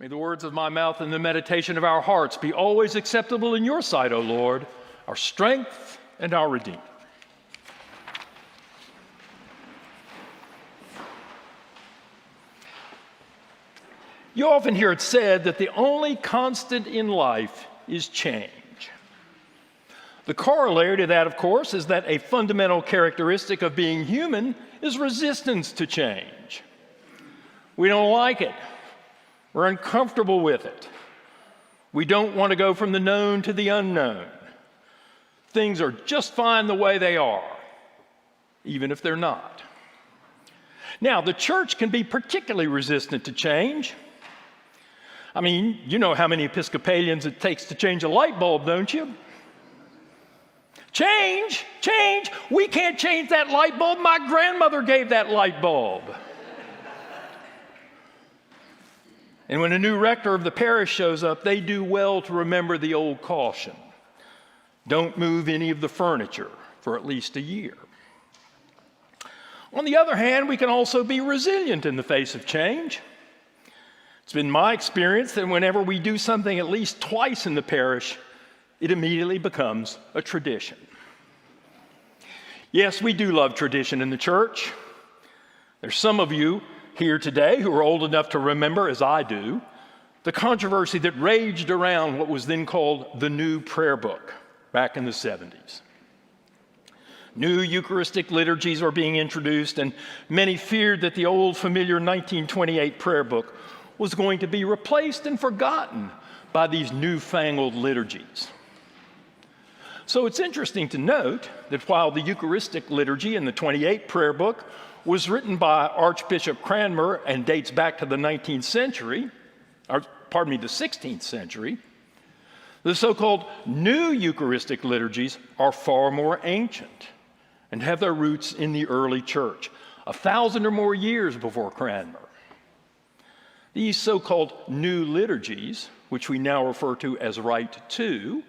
May the words of my mouth and the meditation of our hearts be always acceptable in your sight, O Lord, our strength and our Redeemer. You often hear it said that the only constant in life is change. The corollary to that, of course, is that a fundamental characteristic of being human is resistance to change. We don't like it. We're uncomfortable with it. We don't want to go from the known to the unknown. Things are just fine the way they are, even if they're not. Now, the church can be particularly resistant to change. I mean, you know how many Episcopalians it takes to change a light bulb, don't you? Change, change. We can't change that light bulb. My grandmother gave that light bulb. And when a new rector of the parish shows up, they do well to remember the old caution. Don't move any of the furniture for at least a year. On the other hand, we can also be resilient in the face of change. It's been my experience that whenever we do something at least twice in the parish, it immediately becomes a tradition. Yes, we do love tradition in the church. There's some of you here today who are old enough to remember, as I do, the controversy that raged around what was then called the New Prayer Book back in the 70s. New Eucharistic liturgies were being introduced, and many feared that the old familiar 1928 prayer book was going to be replaced and forgotten by these newfangled liturgies. So it's interesting to note that while the Eucharistic liturgy in the 28 prayer book was written by Archbishop Cranmer and dates back to the 19th century, the 16th century, the so-called new Eucharistic liturgies are far more ancient and have their roots in the early church, 1,000 or more years before Cranmer. These so-called new liturgies, which we now refer to as Rite Two,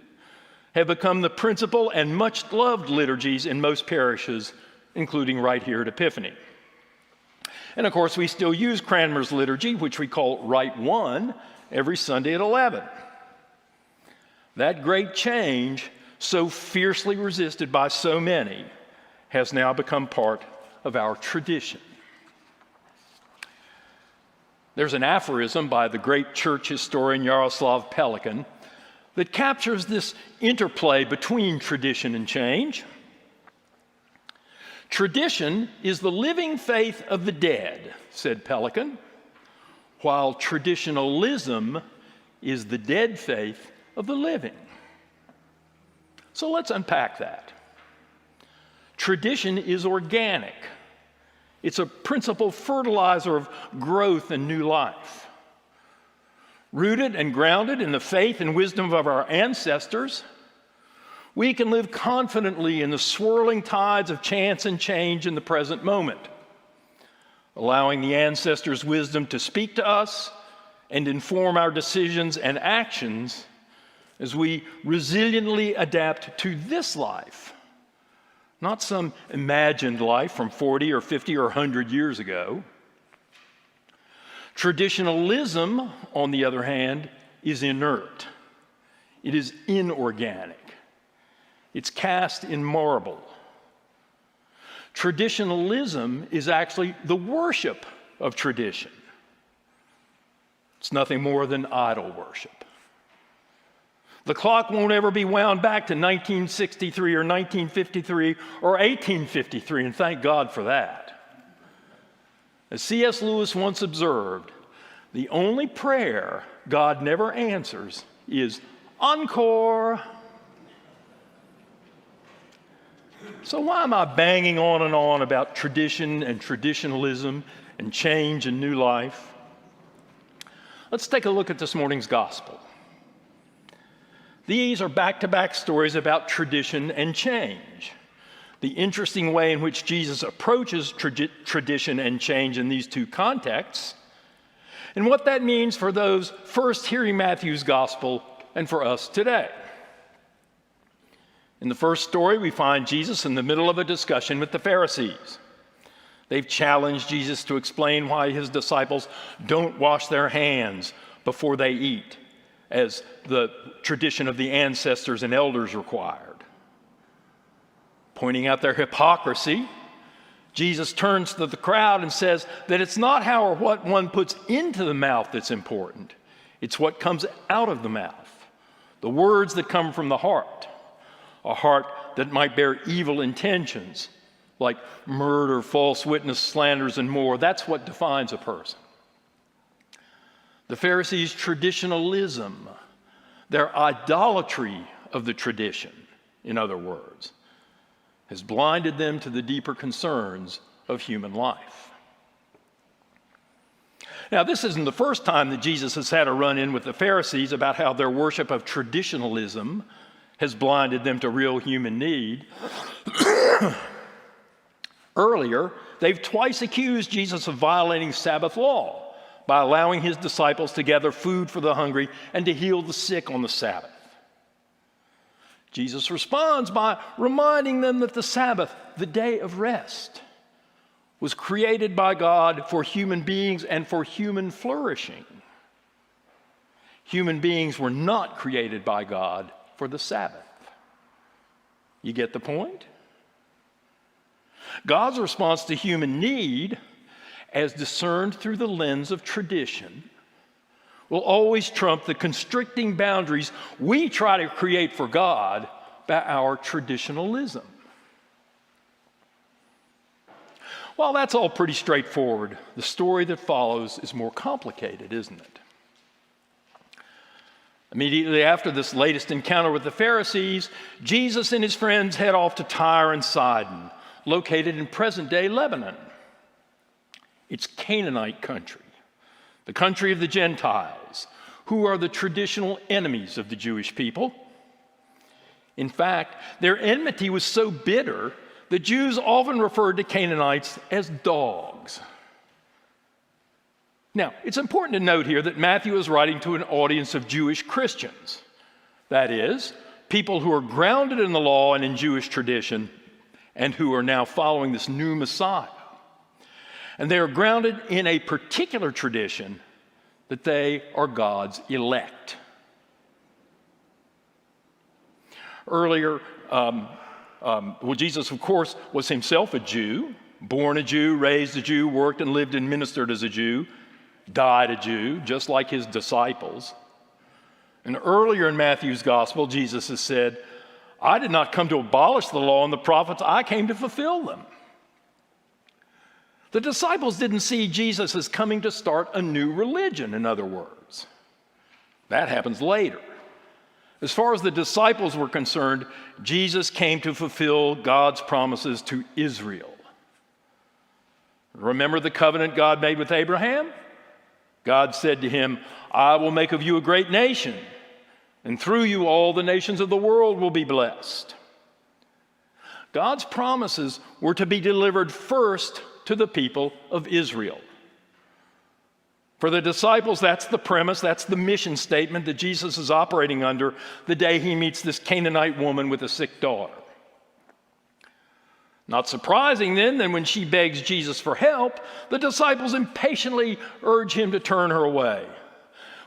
have become the principal and much loved liturgies in most parishes, including right here at Epiphany. And of course, we still use Cranmer's liturgy, which we call Rite One, every Sunday at 11. That great change, so fiercely resisted by so many, has now become part of our tradition. There's an aphorism by the great church historian Yaroslav Pelikan that captures this interplay between tradition and change. Tradition is the living faith of the dead, said Pelikan, while traditionalism is the dead faith of the living. So let's unpack that. Tradition is organic. It's a principal fertilizer of growth and new life. Rooted and grounded in the faith and wisdom of our ancestors, we can live confidently in the swirling tides of chance and change in the present moment, allowing the ancestors' wisdom to speak to us and inform our decisions and actions as we resiliently adapt to this life, not some imagined life from 40 or 50 or 100 years ago. Traditionalism, on the other hand, is inert. It is inorganic. It's cast in marble. Traditionalism is actually the worship of tradition. It's nothing more than idol worship. The clock won't ever be wound back to 1963 or 1953 or 1853, and thank God for that. As C.S. Lewis once observed, the only prayer God never answers is encore. So why am I banging on and on about tradition and traditionalism and change and new life? Let's take a look at this morning's gospel. These are back-to-back stories about tradition and change. The interesting way in which Jesus approaches tradition and change in these two contexts, and what that means for those first hearing Matthew's gospel and for us today. In the first story, we find Jesus in the middle of a discussion with the Pharisees. They've challenged Jesus to explain why his disciples don't wash their hands, before they eat, as the tradition of the ancestors and elders required. Pointing out their hypocrisy, Jesus turns to the crowd and says that it's not how or what one puts into the mouth that's important. It's what comes out of the mouth, the words that come from the heart, a heart that might bear evil intentions like murder, false witness, slanders, and more. That's what defines a person. The Pharisees' traditionalism, their idolatry of the tradition, in other words, has blinded them to the deeper concerns of human life. Now, this isn't the first time that Jesus has had a run-in with the Pharisees about how their worship of traditionalism has blinded them to real human need. Earlier, they've twice accused Jesus of violating Sabbath law by allowing his disciples to gather food for the hungry and to heal the sick on the Sabbath. Jesus responds by reminding them that the Sabbath, the day of rest, was created by God for human beings and for human flourishing. Human beings were not created by God for the Sabbath. You get the point? God's response to human need, as discerned through the lens of tradition, will always trump the constricting boundaries we try to create for God by our traditionalism. While that's all pretty straightforward, the story that follows is more complicated, isn't it? Immediately after this latest encounter with the Pharisees, Jesus and his friends head off to Tyre and Sidon, located in present-day Lebanon. It's Canaanite country, the country of the Gentiles, who are the traditional enemies of the Jewish people. In fact, their enmity was so bitter that Jews often referred to Canaanites as dogs. Now, it's important to note here that Matthew is writing to an audience of Jewish Christians. That is, people who are grounded in the law and in Jewish tradition and who are now following this new Messiah. And they are grounded in a particular tradition that they are God's elect. Earlier, Jesus, of course, was himself a Jew, born a Jew, raised a Jew, worked and lived and ministered as a Jew, died a Jew, just like his disciples. And earlier in Matthew's gospel, Jesus has said, I did not come to abolish the law and the prophets, I came to fulfill them. The disciples didn't see Jesus as coming to start a new religion, in other words. That happens later. As far as the disciples were concerned, Jesus came to fulfill God's promises to Israel. Remember the covenant God made with Abraham? God said to him, I will make of you a great nation, and through you all the nations of the world will be blessed. God's promises were to be delivered first to the people of Israel. For the disciples, that's the premise, that's the mission statement that Jesus is operating under the day he meets this Canaanite woman with a sick daughter. Not surprising then that when she begs Jesus for help, the disciples impatiently urge him to turn her away.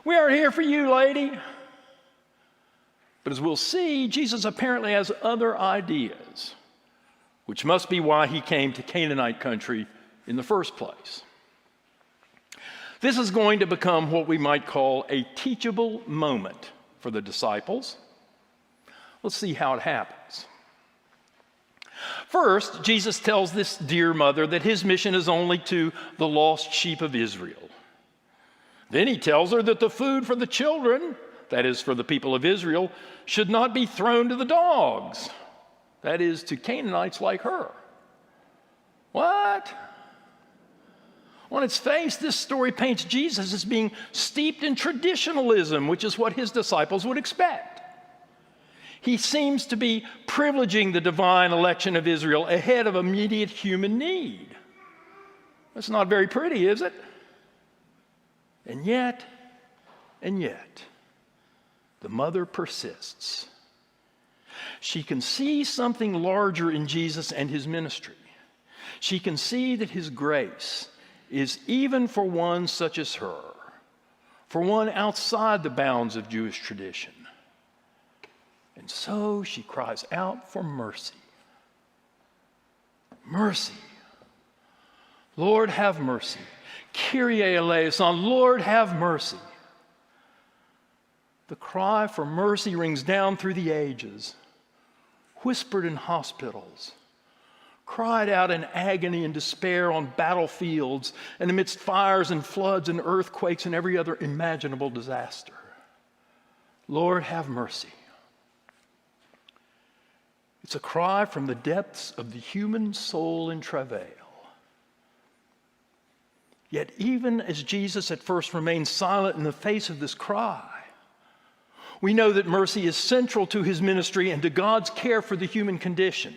We aren't here for you, lady. But as we'll see, Jesus apparently has other ideas, which must be why he came to Canaanite country in the first place. This is going to become what we might call a teachable moment for the disciples. Let's see how it happens. First, Jesus tells this dear mother that his mission is only to the lost sheep of Israel. Then he tells her that the food for the children, that is, for the people of Israel, should not be thrown to the dogs, that is, to Canaanites like her. What? On its face, this story paints Jesus as being steeped in traditionalism, which is what his disciples would expect. He seems to be privileging the divine election of Israel ahead of immediate human need. That's not very pretty, is it? And yet, the mother persists. She can see something larger in Jesus and his ministry. She can see that his grace is even for one such as her, for one outside the bounds of Jewish tradition. And so she cries out for mercy. Mercy. Lord, have mercy. Kyrie eleison, Lord, have mercy. The cry for mercy rings down through the ages, whispered in hospitals, cried out in agony and despair on battlefields and amidst fires and floods and earthquakes and every other imaginable disaster. Lord, have mercy. It's a cry from the depths of the human soul in travail. Yet even as Jesus at first remained silent in the face of this cry, we know that mercy is central to his ministry and to God's care for the human condition.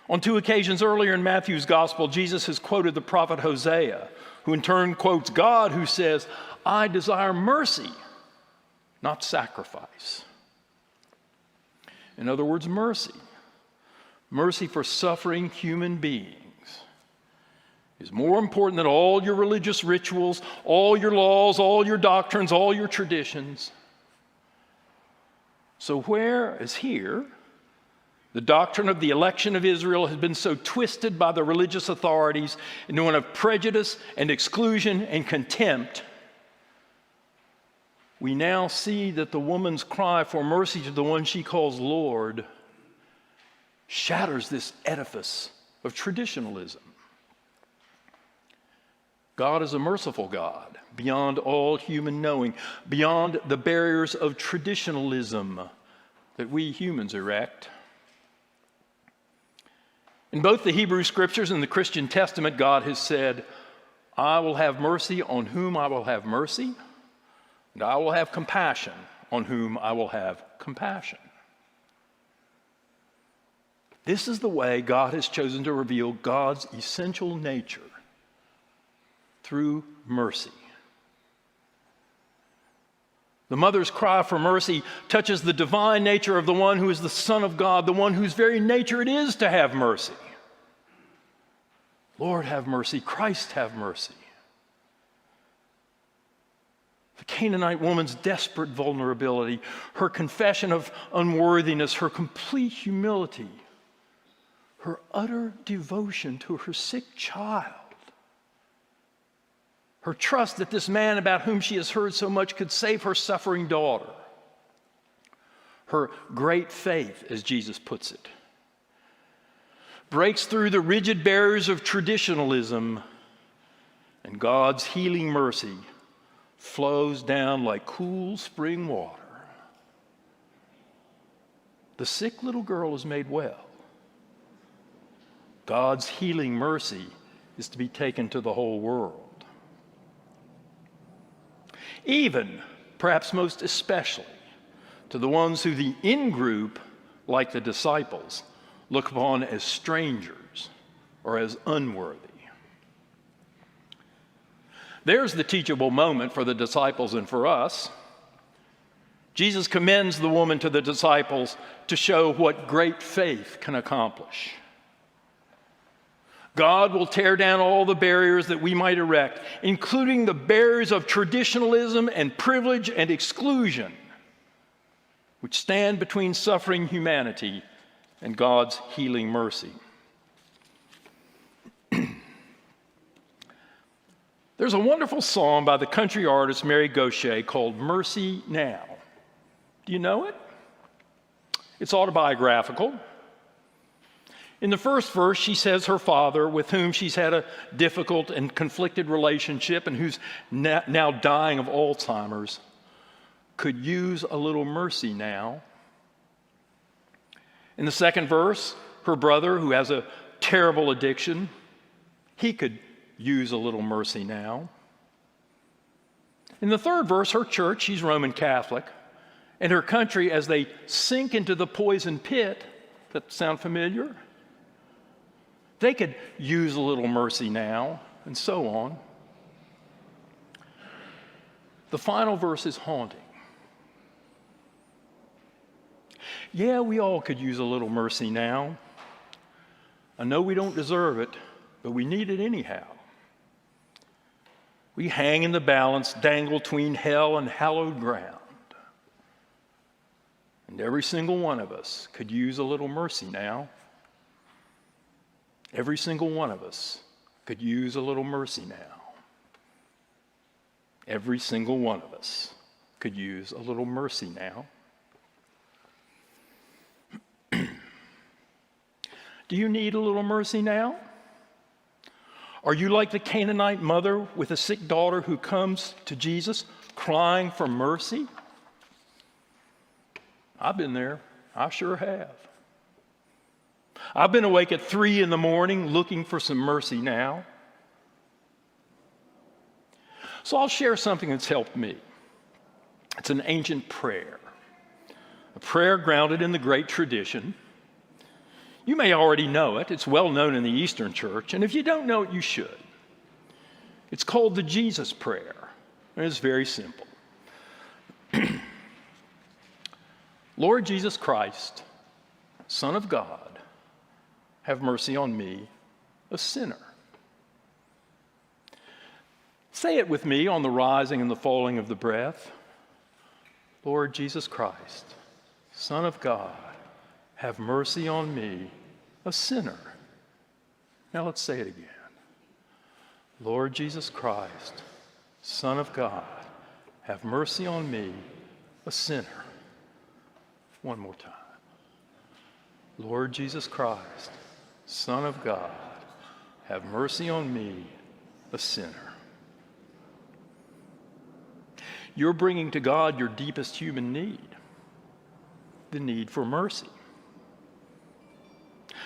On 2 occasions earlier in Matthew's gospel, Jesus has quoted the prophet Hosea, who in turn quotes God, who says, I desire mercy, not sacrifice. In other words, mercy. Mercy for suffering human beings is more important than all your religious rituals, all your laws, all your doctrines, all your traditions. So whereas here, the doctrine of the election of Israel has been so twisted by the religious authorities into one of prejudice and exclusion and contempt, we now see that the woman's cry for mercy to the one she calls Lord shatters this edifice of traditionalism. God is a merciful God, beyond all human knowing, beyond the barriers of traditionalism that we humans erect. In both the Hebrew Scriptures and the Christian Testament, God has said, I will have mercy on whom I will have mercy, and I will have compassion on whom I will have compassion. This is the way God has chosen to reveal God's essential nature, through mercy. The mother's cry for mercy touches the divine nature of the one who is the Son of God, the one whose very nature it is to have mercy. Lord, have mercy. Christ, have mercy. The Canaanite woman's desperate vulnerability, her confession of unworthiness, her complete humility, her utter devotion to her sick child, her trust that this man about whom she has heard so much could save her suffering daughter, her great faith, as Jesus puts it, breaks through the rigid barriers of traditionalism, and God's healing mercy flows down like cool spring water. The sick little girl is made well. God's healing mercy is to be taken to the whole world. Even, perhaps most especially, to the ones who the in-group, like the disciples, look upon as strangers or as unworthy. There's the teachable moment for the disciples and for us. Jesus commends the woman to the disciples to show what great faith can accomplish. God will tear down all the barriers that we might erect, including the barriers of traditionalism and privilege and exclusion, which stand between suffering humanity and God's healing mercy. There's a wonderful song by the country artist Mary Gauthier called Mercy Now. Do you know it? It's autobiographical. In the first verse, she says her father, with whom she's had a difficult and conflicted relationship and who's now dying of Alzheimer's, could use a little mercy now. In the second verse, her brother, who has a terrible addiction, he could use a little mercy now. In the third verse, her church, she's Roman Catholic, and her country, as they sink into the poison pit, that sound familiar? They could use a little mercy now, and so on. The final verse is haunting. Yeah, we all could use a little mercy now. I know we don't deserve it, but we need it anyhow. We hang in the balance, dangle between hell and hallowed ground. And every single one of us could use a little mercy now. Every single one of us could use a little mercy now. Every single one of us could use a little mercy now. Do you need a little mercy now? Are you like the Canaanite mother with a sick daughter who comes to Jesus crying for mercy? I've been there. I sure have. I've been awake at 3 a.m. looking for some mercy now. So I'll share something that's helped me. It's an ancient prayer, a prayer grounded in the great tradition. You may already know it. It's well known in the Eastern Church, and if you don't know it, you should. It's called the Jesus Prayer, and it's very simple. Lord Jesus Christ, Son of God, have mercy on me, a sinner. Say it with me on the rising and the falling of the breath. Lord Jesus Christ, Son of God, have mercy on me, a sinner. Now let's say it again. Lord Jesus Christ, Son of God, have mercy on me, a sinner. One more time. Lord Jesus Christ, Son of God, have mercy on me, a sinner. You're bringing to God your deepest human need, the need for mercy.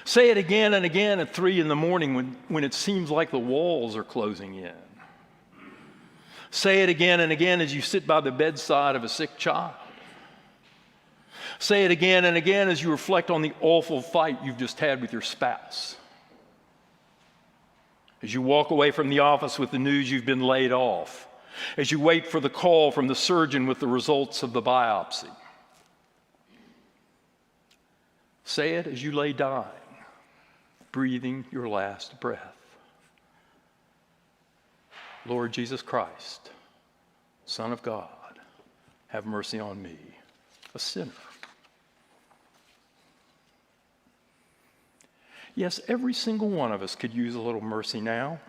Say it again and again at 3 a.m. when it seems like the walls are closing in. Say it again and again as you sit by the bedside of a sick child. Say it again and again as you reflect on the awful fight you've just had with your spouse. As you walk away from the office with the news you've been laid off. As you wait for the call from the surgeon with the results of the biopsy. Say it as you lay dying, breathing your last breath. Lord Jesus Christ, Son of God, have mercy on me, a sinner. Yes, every single one of us could use a little mercy now.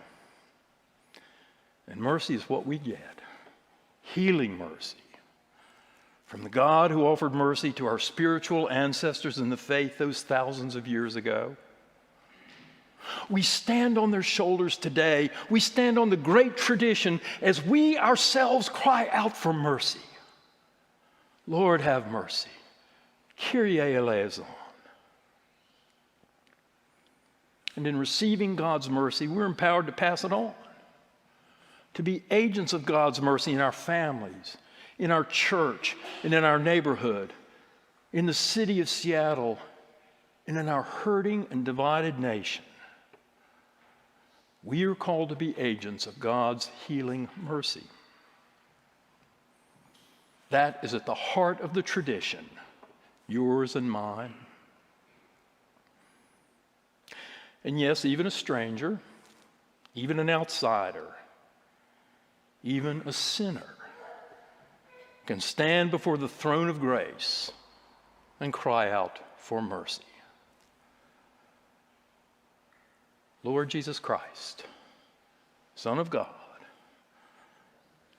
And mercy is what we get. Healing mercy. From the God who offered mercy to our spiritual ancestors in the faith those thousands of years ago. We stand on their shoulders today. We stand on the great tradition as we ourselves cry out for mercy. Lord, have mercy. Kyrie eleison. And in receiving God's mercy, we're empowered to pass it on. To be agents of God's mercy in our families, in our church, and in our neighborhood, in the city of Seattle, and in our hurting and divided nation. We are called to be agents of God's healing mercy. That is at the heart of the tradition, yours and mine. And yes, even a stranger, even an outsider, even a sinner can stand before the throne of grace and cry out for mercy. Lord Jesus Christ, Son of God,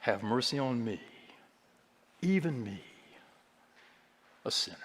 have mercy on me, even me, a sinner.